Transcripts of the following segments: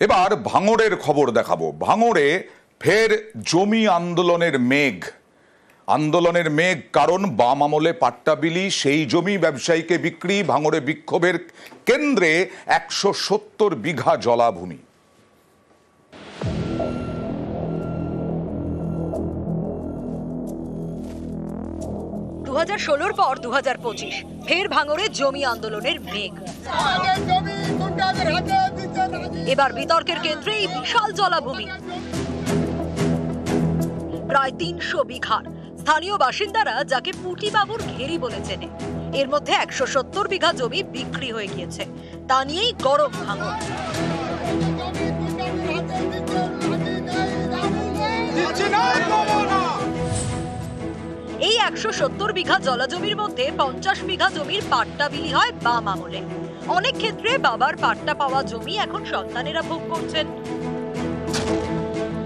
এবার ভাঙড়ের খবর দেখাবো। ভাঙড়ে ফের জমি আন্দোলনের মেঘ কারণ বাম আমলে পাট্টা বিলি, সেই জমি ব্যবসায়ীকে বিক্রি। ভাঙড়ে বিক্ষোভের কেন্দ্রে 170 বিঘা জলাভূমি। দু 2016 পর 2025 ফের ভাঙড়ে জমি আন্দোলনের মেঘ। এবার বিতর্কের কেন্দ্রে এই বিশাল জলাভূমি, প্রায় 300 বিঘার। স্থানীয় বাসিন্দারা যাকে পুটি বাবুর ঘেরি বলে চেনে, এর মধ্যে 170 বিঘা জমি বিক্রি হয়ে গিয়েছে। তা নিয়েই গরম ভাঙড়। এই 170 বিঘা জলাজমির মধ্যে 50 বিঘা জমির পাট্টা বিলি হয় বাম আমলে। অনেক ক্ষেত্রে বাবার পাট্টা পাওয়া জমি এখন সন্তানেরা ভোগ করছেন।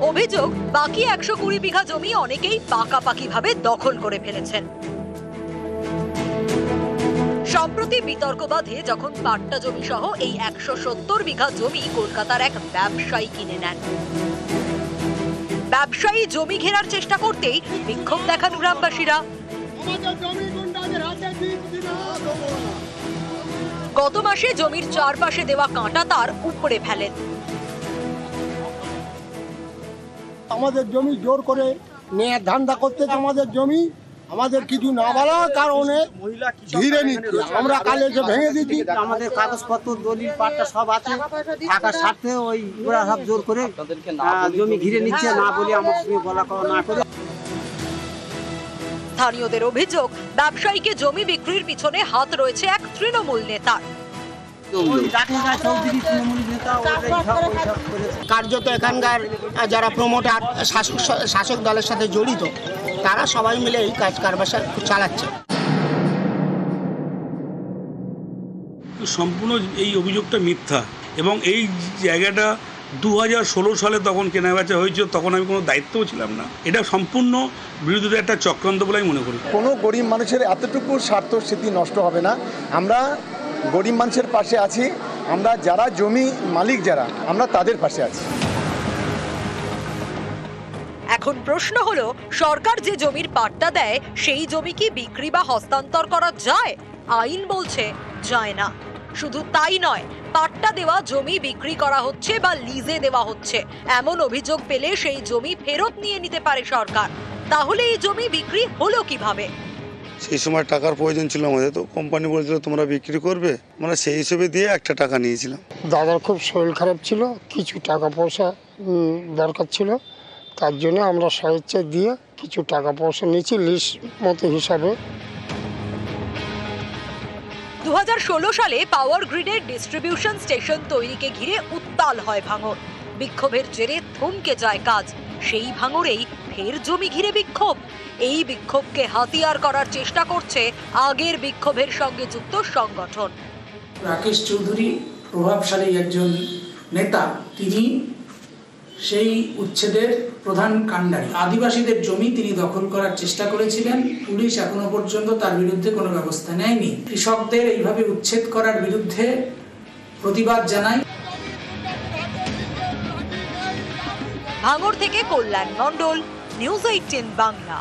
অভিযোগ, বাকি 120 বিঘা জমি অনেকেই পাকাপাকি ভাবে দখল করে ফেলেছেন। সম্প্রতি বিতর্ক বাধে যখন পাট্টা জমি সহ এই 170 বিঘা জমি কলকাতার এক ব্যবসায়ী কিনে নেন। ব্যবসায়ী জমি ঘেরার চেষ্টা করতেই বিক্ষোভ দেখান গ্রামবাসীরা। গত মাসে জমির চারপাশে দেওয়া কাঁটা তার উপড়ে ফেলেন। আমাদের জমি জোর করে নিয়ে ধান্দা করতে, আমাদের জমি আমাদের কিছু না বলার কারণে ঘিরে নিচ্ছে। আমরা কালে এসে ভেঙে দিচ্ছি। আমাদের কাগজপত্র দলিল পাট্টা সব আছে, টাকার স্বার্থে ওই ওরা সব জোর করে জমি ঘিরে নিচ্ছে, না বলে আমার সঙ্গে বলা করা না করে। স্থানীয়দের অভিযোগ, ব্যবসায়ীকে জমি বিক্রির পিছনে হাত রয়েছে এক তৃণমূল নেতার। কার্যত এখানকার যারা প্রমোটার শাসক দলের সাথে জড়িত, তারা সবাই মিলে এই কাজ কারবার চালাচ্ছে। সম্পূর্ণ এই অভিযোগটা মিথ্যা, এবং এই জায়গাটা 2016 সালে তখন কেনাবেচা হয়েছিল, তখন আমি কোনো দায়িত্বও ছিলাম না। এটা সম্পূর্ণ বিরোধীদের একটা চক্রান্ত বলে আমি মনে করি। কোনো গরিব মানুষের এতটুকু স্বার্থ স্মৃতি নষ্ট হবে না। আমরা গরিব মানুষের পাশে আছি, আমরা যারা জমি মালিক যারা, আমরা তাদের পাশে আছি। এখন প্রশ্ন হলো, সরকার যে জমির পাট্টা দেয় সেই জমি কি বিক্রি বা হস্তান্তর করা যায়? আইন বলছে যায় না। শুধু তাই নয়, পাট্টা দেওয়া জমি বিক্রি করা হচ্ছে বা লিজে দেওয়া হচ্ছে এমন অভিযোগ পেলে সেই জমি ফেরত নিয়ে নিতে পারে সরকার। তাহলে এই জমি বিক্রি হলো কিভাবে? সেই সময় টাকার প্রয়োজন ছিল আমাদের, তো কোম্পানি বলেছিল তোমরা বিক্রি করবে, মানে সেই হিসেবে দিয়ে একটা টাকা নিয়েছিলাম। দাদার খুব শরীর খারাপ ছিল, কিছু টাকা পয়সা দরকার ছিল, তার জন্য আমরা স্বেচ্ছা দিয়ে কিছু টাকা পয়সা নিয়েছি লিস্ট মতো হিসাবে। 2016 সালে পাওয়ার গ্রিডের ডিস্ট্রিবিউশন স্টেশন তৈরিকে ঘিরে উত্তাল হয় ভাঙড়। বিক্ষোভের জেরে থমকে যায় কাজ। সেই ভাঙড়েই ফের জমি ঘিরে বিক্ষোভ। এই বিক্ষোভকে হাতিয়ার করার চেষ্টা করছে আগের বিক্ষোভের সঙ্গে যুক্ত সংগঠন। রাকেশ চৌধুরী প্রভাবশালী একজন নেতা, তিনি সেই উচ্ছেদের প্রধান কাণ্ডারি। আদিবাসীদের জমি তিনি দখল করার চেষ্টা করেছিলেন। পুলিশ এখনো পর্যন্ত তার বিরুদ্ধে কোনো ব্যবস্থা নেয়নি। কৃষকদের এইভাবে উচ্ছেদ করার বিরুদ্ধে প্রতিবাদ জানাই। ভাঙড় থেকে কল্যাণ মণ্ডল, নিউজ 18 বাংলা।